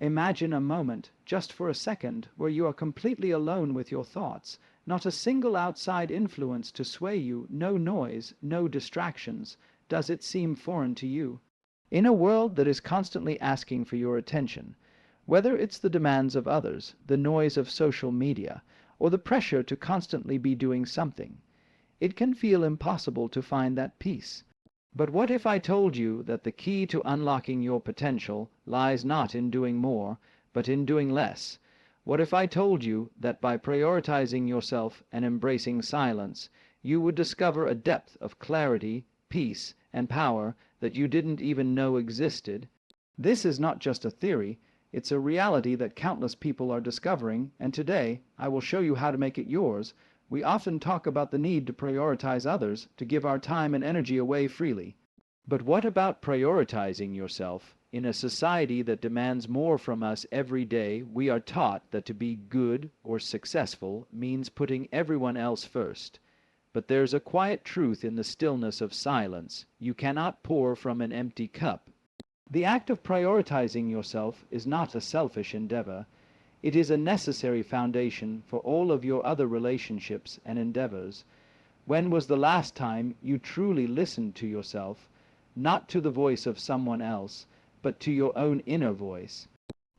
Imagine a moment, just for a second, where you are completely alone with your thoughts, not a single outside influence to sway you, no noise, no distractions. Does it seem foreign to you? In a world that is constantly asking for your attention, whether it's the demands of others, the noise of social media, or the pressure to constantly be doing something, it can feel impossible to find that peace. But what if I told you that the key to unlocking your potential lies not in doing more, but in doing less? What if I told you that by prioritizing yourself and embracing silence, you would discover a depth of clarity, peace, and power that you didn't even know existed? This is not just a theory, it's a reality that countless people are discovering, and today I will show you how to make it yours. We often talk about the need to prioritize others, to give our time and energy away freely. But what about prioritizing yourself? In a society that demands more from us every day, we are taught that to be good or successful means putting everyone else first. But there's a quiet truth in the stillness of silence. You cannot pour from an empty cup. The act of prioritizing yourself is not a selfish endeavor. It is a necessary foundation for all of your other relationships and endeavors. When was the last time you truly listened to yourself, not to the voice of someone else, but to your own inner voice?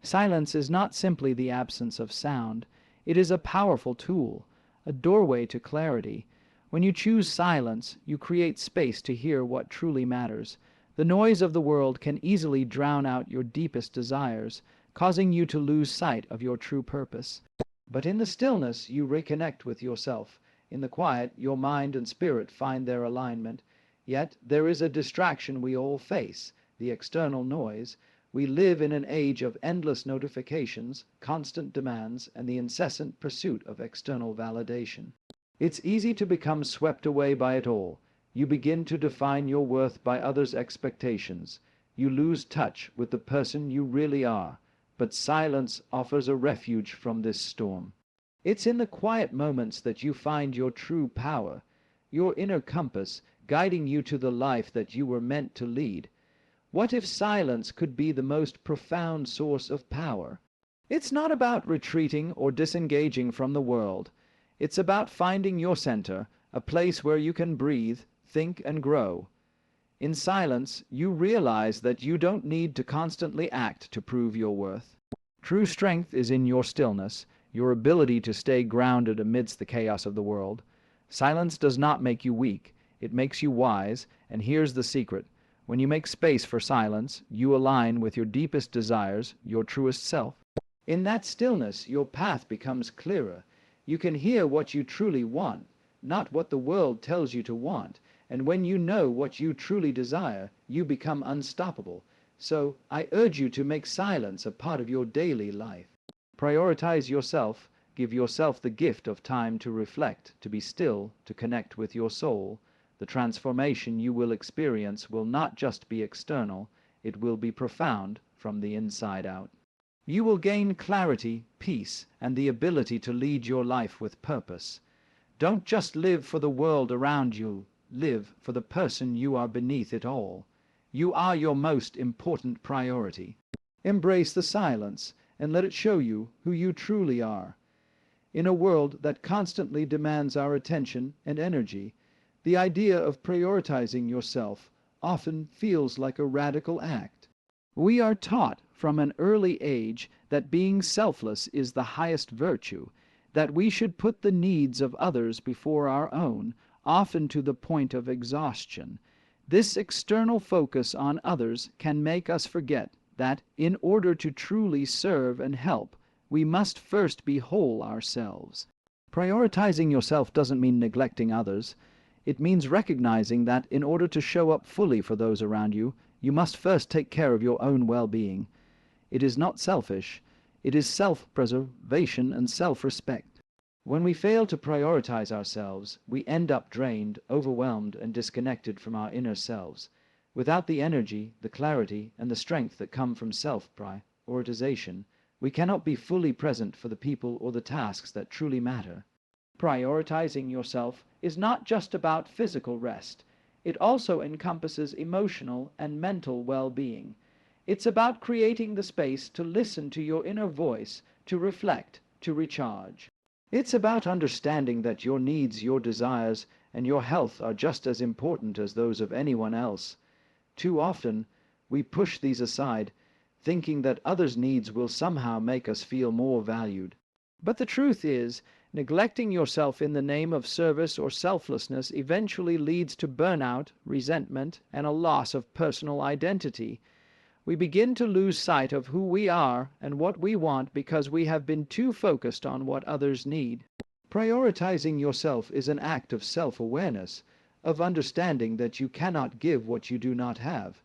Silence is not simply the absence of sound. It is a powerful tool, a doorway to clarity. When you choose silence, you create space to hear what truly matters. The noise of the world can easily drown out your deepest desires, causing you to lose sight of your true purpose. But in the stillness, you reconnect with yourself. In the quiet, your mind and spirit find their alignment. Yet there is a distraction we all face, the external noise. We live in an age of endless notifications, constant demands, and the incessant pursuit of external validation. It's easy to become swept away by it all. You begin to define your worth by others' expectations. You lose touch with the person you really are. But silence offers a refuge from this storm. It's in the quiet moments that you find your true power, your inner compass, guiding you to the life that you were meant to lead. What if silence could be the most profound source of power? It's not about retreating or disengaging from the world. It's about finding your center, a place where you can breathe, think, and grow. In silence, you realize that you don't need to constantly act to prove your worth. True strength is in your stillness, your ability to stay grounded amidst the chaos of the world. Silence does not make you weak, it makes you wise, and here's the secret. When you make space for silence, you align with your deepest desires, your truest self. In that stillness, your path becomes clearer. You can hear what you truly want, not what the world tells you to want. And when you know what you truly desire, you become unstoppable. So I urge you to make silence a part of your daily life. Prioritize yourself. Give yourself the gift of time to reflect, to be still, to connect with your soul. The transformation you will experience will not just be external, it will be profound from the inside out. You will gain clarity, peace, and the ability to lead your life with purpose. Don't just live for the world around you. Live for the person you are beneath it all. You are your most important priority. Embrace the silence and let it show you who you truly are. In a world that constantly demands our attention and energy, the idea of prioritizing yourself often feels like a radical act. We are taught from an early age that being selfless is the highest virtue, that we should put the needs of others before our own, often to the point of exhaustion. This external focus on others can make us forget that, in order to truly serve and help, we must first be whole ourselves. Prioritizing yourself doesn't mean neglecting others. It means recognizing that in order to show up fully for those around you, you must first take care of your own well-being. It is not selfish. It is self-preservation and self-respect. When we fail to prioritize ourselves, we end up drained, overwhelmed, and disconnected from our inner selves. Without the energy, the clarity, and the strength that come from self-prioritization, we cannot be fully present for the people or the tasks that truly matter. Prioritizing yourself is not just about physical rest. It also encompasses emotional and mental well-being. It's about creating the space to listen to your inner voice, to reflect, to recharge. It's about understanding that your needs, your desires, and your health are just as important as those of anyone else. Too often, we push these aside, thinking that others' needs will somehow make us feel more valued. But the truth is, neglecting yourself in the name of service or selflessness eventually leads to burnout, resentment, and a loss of personal identity. We begin to lose sight of who we are and what we want because we have been too focused on what others need. Prioritizing yourself is an act of self-awareness, of understanding that you cannot give what you do not have.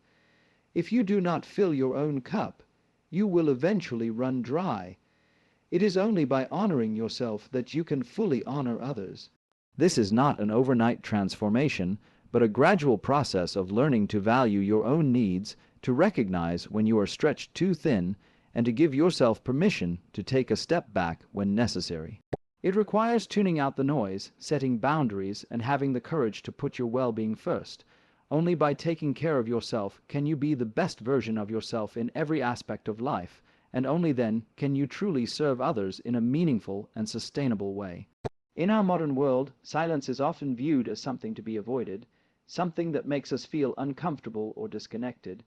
If you do not fill your own cup, you will eventually run dry. It is only by honoring yourself that you can fully honor others. This is not an overnight transformation, but a gradual process of learning to value your own needs, to recognize when you are stretched too thin, and to give yourself permission to take a step back when necessary. It requires tuning out the noise, setting boundaries, and having the courage to put your well-being first. Only by taking care of yourself can you be the best version of yourself in every aspect of life, and only then can you truly serve others in a meaningful and sustainable way. In our modern world, silence is often viewed as something to be avoided, something that makes us feel uncomfortable or disconnected.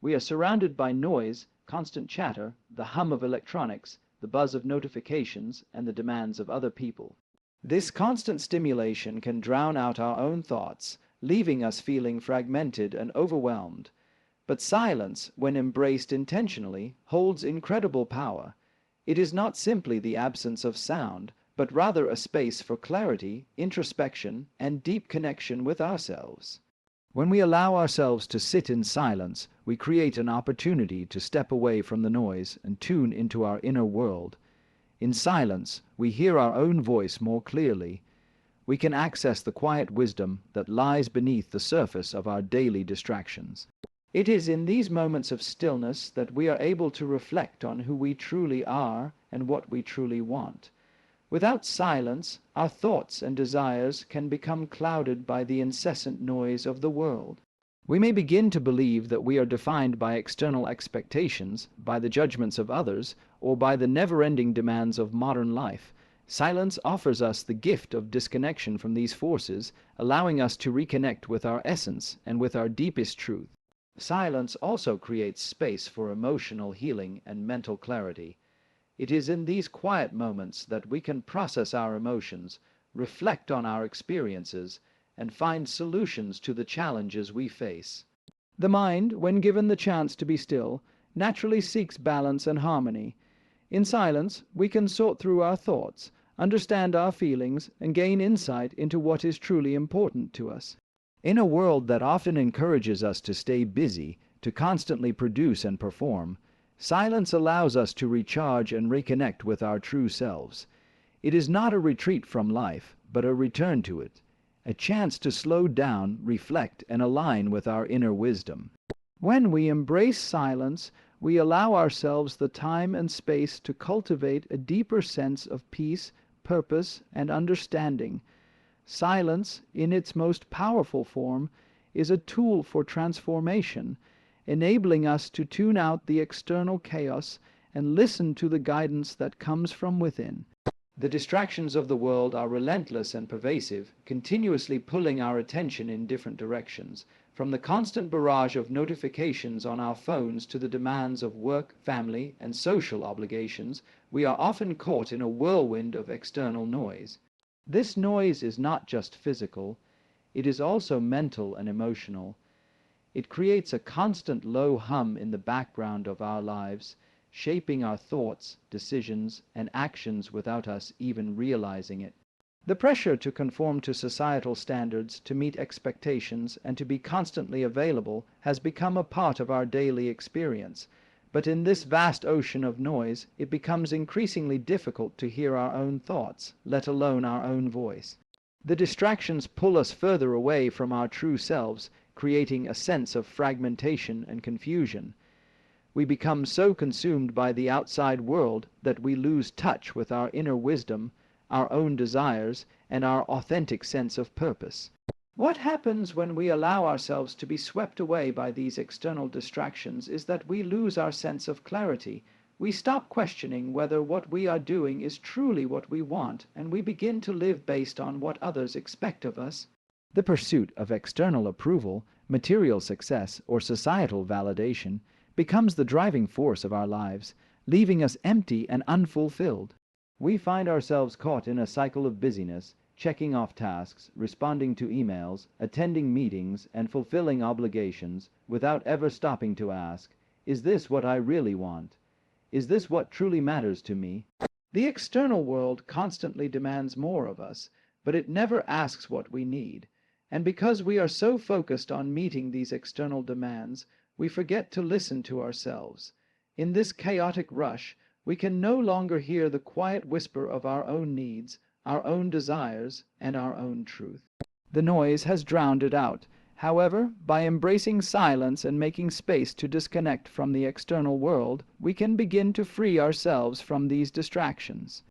We are surrounded by noise, constant chatter, the hum of electronics, the buzz of notifications, and the demands of other people. This constant stimulation can drown out our own thoughts, leaving us feeling fragmented and overwhelmed. But silence, when embraced intentionally, holds incredible power. It is not simply the absence of sound, but rather a space for clarity, introspection, and deep connection with ourselves. When we allow ourselves to sit in silence, we create an opportunity to step away from the noise and tune into our inner world. In silence, we hear our own voice more clearly. We can access the quiet wisdom that lies beneath the surface of our daily distractions. It is in these moments of stillness that we are able to reflect on who we truly are and what we truly want. Without silence, our thoughts and desires can become clouded by the incessant noise of the world. We may begin to believe that we are defined by external expectations, by the judgments of others, or by the never-ending demands of modern life. Silence offers us the gift of disconnection from these forces, allowing us to reconnect with our essence and with our deepest truth. Silence also creates space for emotional healing and mental clarity. It is in these quiet moments that we can process our emotions, reflect on our experiences, and find solutions to the challenges we face. The mind, when given the chance to be still, naturally seeks balance and harmony. In silence, we can sort through our thoughts, understand our feelings, and gain insight into what is truly important to us. In a world that often encourages us to stay busy, to constantly produce and perform, silence allows us to recharge and reconnect with our true selves. It is not a retreat from life, but a return to it, a chance to slow down, reflect, and align with our inner wisdom. When we embrace silence, we allow ourselves the time and space to cultivate a deeper sense of peace, purpose, and understanding. Silence, in its most powerful form, is a tool for transformation, enabling us to tune out the external chaos and listen to the guidance that comes from within. The distractions of the world are relentless and pervasive, continuously pulling our attention in different directions, from the constant barrage of notifications on our phones to the demands of work, family, and social obligations. We are often caught in a whirlwind of external noise. This noise is not just physical, it is also mental and emotional. It creates a constant low hum in the background of our lives, shaping our thoughts, decisions, and actions without us even realizing it. The pressure to conform to societal standards, to meet expectations, and to be constantly available has become a part of our daily experience. But in this vast ocean of noise, it becomes increasingly difficult to hear our own thoughts, let alone our own voice. The distractions pull us further away from our true selves, creating a sense of fragmentation and confusion. We become so consumed by the outside world that we lose touch with our inner wisdom, our own desires, and our authentic sense of purpose. What happens when we allow ourselves to be swept away by these external distractions is that we lose our sense of clarity. We stop questioning whether what we are doing is truly what we want, and we begin to live based on what others expect of us. The pursuit of external approval, material success, or societal validation becomes the driving force of our lives, leaving us empty and unfulfilled. We find ourselves caught in a cycle of busyness, checking off tasks, responding to emails, attending meetings, and fulfilling obligations without ever stopping to ask, is this what I really want? Is this what truly matters to me? The external world constantly demands more of us, but it never asks what we need. And because we are so focused on meeting these external demands, we forget to listen to ourselves. In this chaotic rush, we can no longer hear the quiet whisper of our own needs, our own desires, and our own truth. The noise has drowned it out. However, by embracing silence and making space to disconnect from the external world, we can begin to free ourselves from these distractions.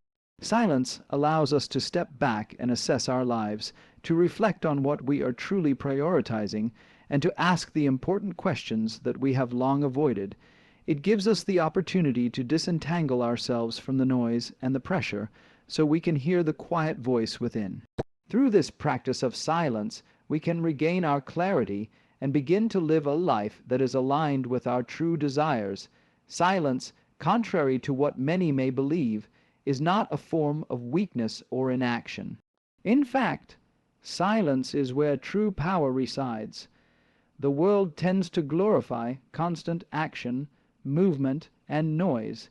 Silence allows us to step back and assess our lives, to reflect on what we are truly prioritizing, and to ask the important questions that we have long avoided. It gives us the opportunity to disentangle ourselves from the noise and the pressure, so we can hear the quiet voice within. Through this practice of silence, we can regain our clarity and begin to live a life that is aligned with our true desires. Silence, contrary to what many may believe, is not a form of weakness or inaction. In fact, silence is where true power resides. The world tends to glorify constant action, movement, and noise,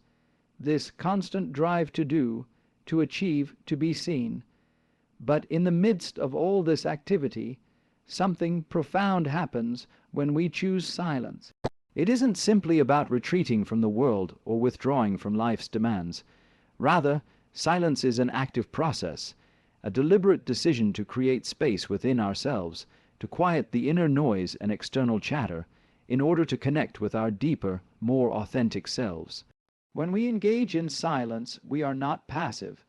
this constant drive to do, to achieve, to be seen. But in the midst of all this activity, something profound happens when we choose silence. It isn't simply about retreating from the world or withdrawing from life's demands. Rather, silence is an active process, a deliberate decision to create space within ourselves, to quiet the inner noise and external chatter, in order to connect with our deeper, more authentic selves. When we engage in silence, we are not passive.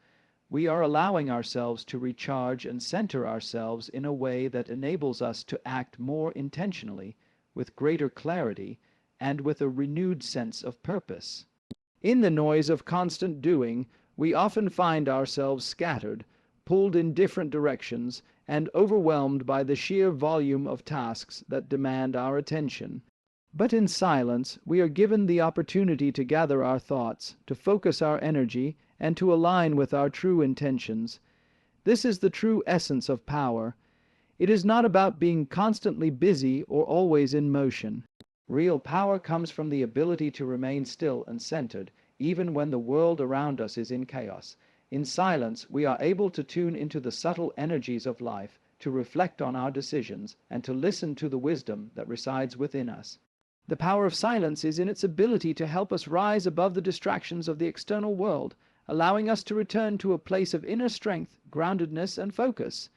We are allowing ourselves to recharge and center ourselves in a way that enables us to act more intentionally, with greater clarity, and with a renewed sense of purpose. In the noise of constant doing, we often find ourselves scattered, pulled in different directions, and overwhelmed by the sheer volume of tasks that demand our attention. But in silence, we are given the opportunity to gather our thoughts, to focus our energy, and to align with our true intentions. This is the true essence of power. It is not about being constantly busy or always in motion. Real power comes from the ability to remain still and centered, even when the world around us is in chaos. In silence, we are able to tune into the subtle energies of life, to reflect on our decisions, and to listen to the wisdom that resides within us. The power of silence is in its ability to help us rise above the distractions of the external world, allowing us to return to a place of inner strength, groundedness, and focus.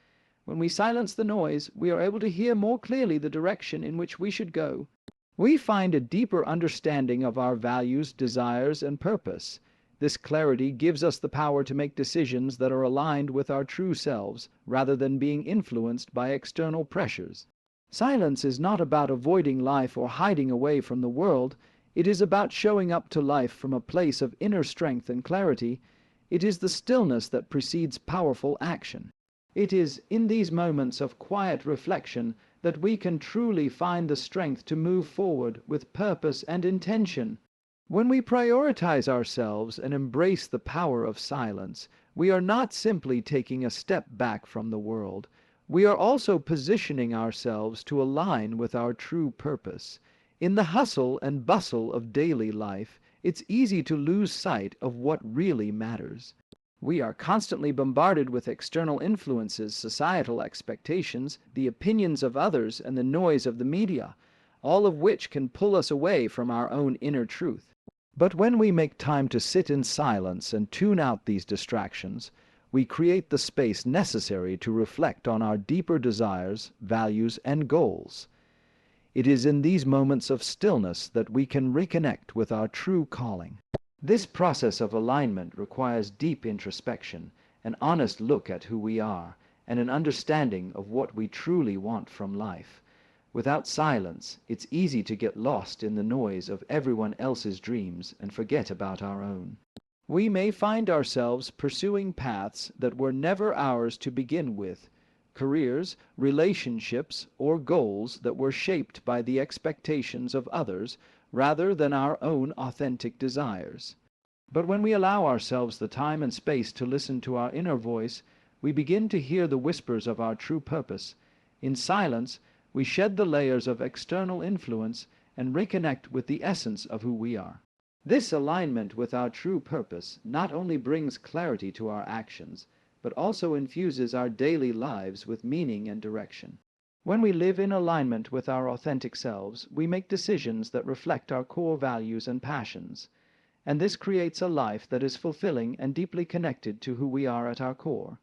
When we silence the noise, we are able to hear more clearly the direction in which we should go. We find a deeper understanding of our values, desires, and purpose. This clarity gives us the power to make decisions that are aligned with our true selves, rather than being influenced by external pressures. Silence is not about avoiding life or hiding away from the world. It is about showing up to life from a place of inner strength and clarity. It is the stillness that precedes powerful action. It is in these moments of quiet reflection that we can truly find the strength to move forward with purpose and intention. When we prioritize ourselves and embrace the power of silence, we are not simply taking a step back from the world. We are also positioning ourselves to align with our true purpose. In the hustle and bustle of daily life, it's easy to lose sight of what really matters. We are constantly bombarded with external influences, societal expectations, the opinions of others, and the noise of the media, all of which can pull us away from our own inner truth. But when we make time to sit in silence and tune out these distractions, we create the space necessary to reflect on our deeper desires, values, and goals. It is in these moments of stillness that we can reconnect with our true calling. This process of alignment requires deep introspection, an honest look at who we are, and an understanding of what we truly want from life. Without silence, it's easy to get lost in the noise of everyone else's dreams and forget about our own. We may find ourselves pursuing paths that were never ours to begin with, careers, relationships, or goals that were shaped by the expectations of others rather than our own authentic desires. But when we allow ourselves the time and space to listen to our inner voice, we begin to hear the whispers of our true purpose. In silence, we shed the layers of external influence and reconnect with the essence of who we are. This alignment with our true purpose not only brings clarity to our actions, but also infuses our daily lives with meaning and direction. When we live in alignment with our authentic selves, we make decisions that reflect our core values and passions, and this creates a life that is fulfilling and deeply connected to who we are at our core.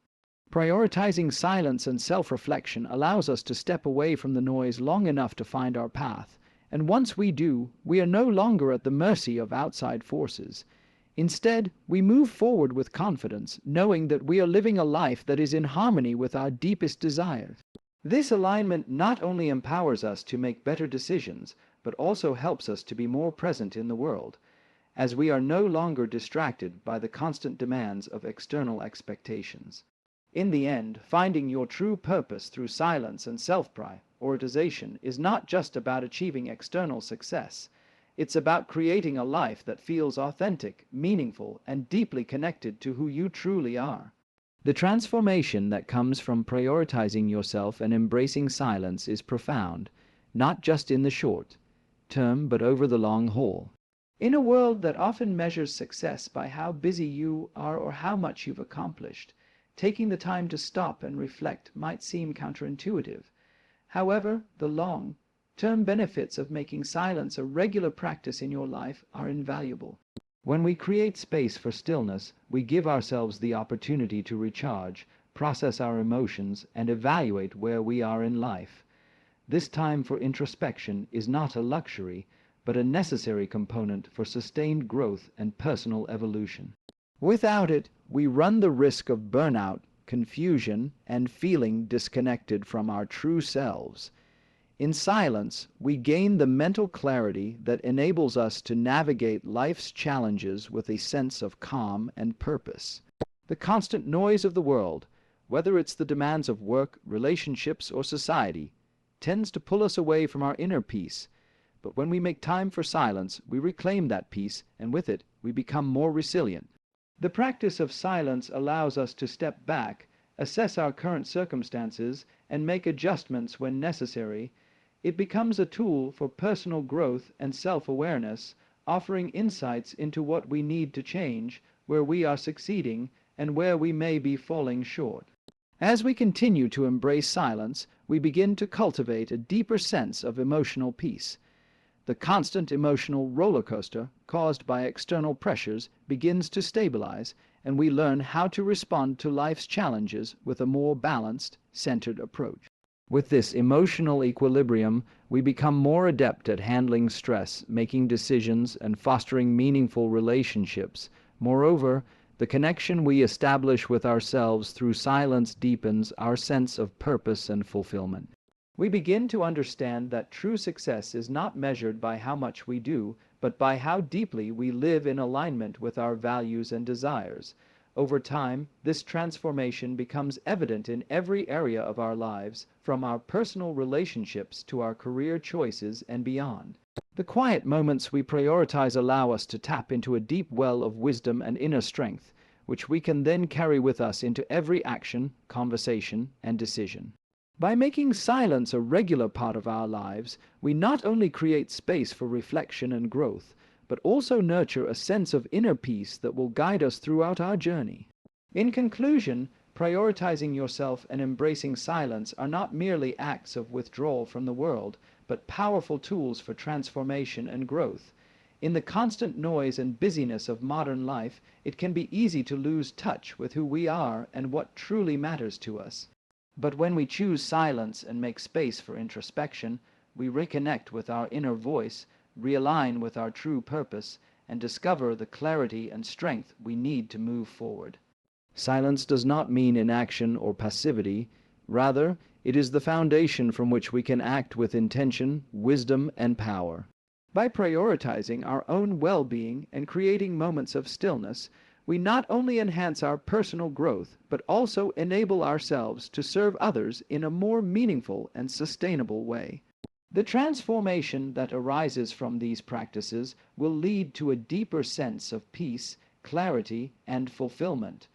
Prioritizing silence and self-reflection allows us to step away from the noise long enough to find our path, and once we do, we are no longer at the mercy of outside forces. Instead, we move forward with confidence, knowing that we are living a life that is in harmony with our deepest desires. This alignment not only empowers us to make better decisions, but also helps us to be more present in the world, as we are no longer distracted by the constant demands of external expectations. In the end, finding your true purpose through silence and self-prioritization is not just about achieving external success. It's about creating a life that feels authentic, meaningful, and deeply connected to who you truly are. The transformation that comes from prioritizing yourself and embracing silence is profound, not just in the short term, but over the long haul. In a world that often measures success by how busy you are or how much you've accomplished, taking the time to stop and reflect might seem counterintuitive. However, the long-term benefits of making silence a regular practice in your life are invaluable. When we create space for stillness, we give ourselves the opportunity to recharge, process our emotions, and evaluate where we are in life. This time for introspection is not a luxury, but a necessary component for sustained growth and personal evolution. Without it, we run the risk of burnout, confusion, and feeling disconnected from our true selves. In silence, we gain the mental clarity that enables us to navigate life's challenges with a sense of calm and purpose. The constant noise of the world, whether it's the demands of work, relationships, or society, tends to pull us away from our inner peace. But when we make time for silence, we reclaim that peace, and with it, we become more resilient. The practice of silence allows us to step back, assess our current circumstances, and make adjustments when necessary. It becomes a tool for personal growth and self-awareness, offering insights into what we need to change, where we are succeeding, and where we may be falling short. As we continue to embrace silence, we begin to cultivate a deeper sense of emotional peace. The constant emotional roller coaster caused by external pressures begins to stabilize, and we learn how to respond to life's challenges with a more balanced, centered approach. With this emotional equilibrium, we become more adept at handling stress, making decisions, and fostering meaningful relationships. Moreover, the connection we establish with ourselves through silence deepens our sense of purpose and fulfillment. We begin to understand that true success is not measured by how much we do, but by how deeply we live in alignment with our values and desires. Over time, this transformation becomes evident in every area of our lives, from our personal relationships to our career choices and beyond. The quiet moments we prioritize allow us to tap into a deep well of wisdom and inner strength, which we can then carry with us into every action, conversation, and decision. By making silence a regular part of our lives, we not only create space for reflection and growth, but also nurture a sense of inner peace that will guide us throughout our journey. In conclusion, prioritizing yourself and embracing silence are not merely acts of withdrawal from the world, but powerful tools for transformation and growth. In the constant noise and busyness of modern life, it can be easy to lose touch with who we are and what truly matters to us. But when we choose silence and make space for introspection, we reconnect with our inner voice, realign with our true purpose, and discover the clarity and strength we need to move forward. Silence does not mean inaction or passivity. Rather, it is the foundation from which we can act with intention, wisdom, and power. By prioritizing our own well-being and creating moments of stillness, we not only enhance our personal growth, but also enable ourselves to serve others in a more meaningful and sustainable way. The transformation that arises from these practices will lead to a deeper sense of peace, clarity, and fulfillment.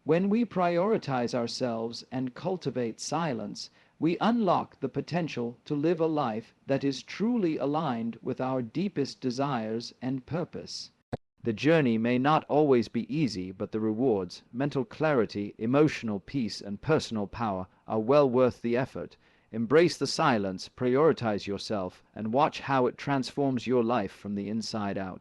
When we prioritize ourselves and cultivate silence, we unlock the potential to live a life that is truly aligned with our deepest desires and purpose. The journey may not always be easy, but the rewards, mental clarity, emotional peace, and personal power are well worth the effort. Embrace the silence, prioritize yourself, and watch how it transforms your life from the inside out.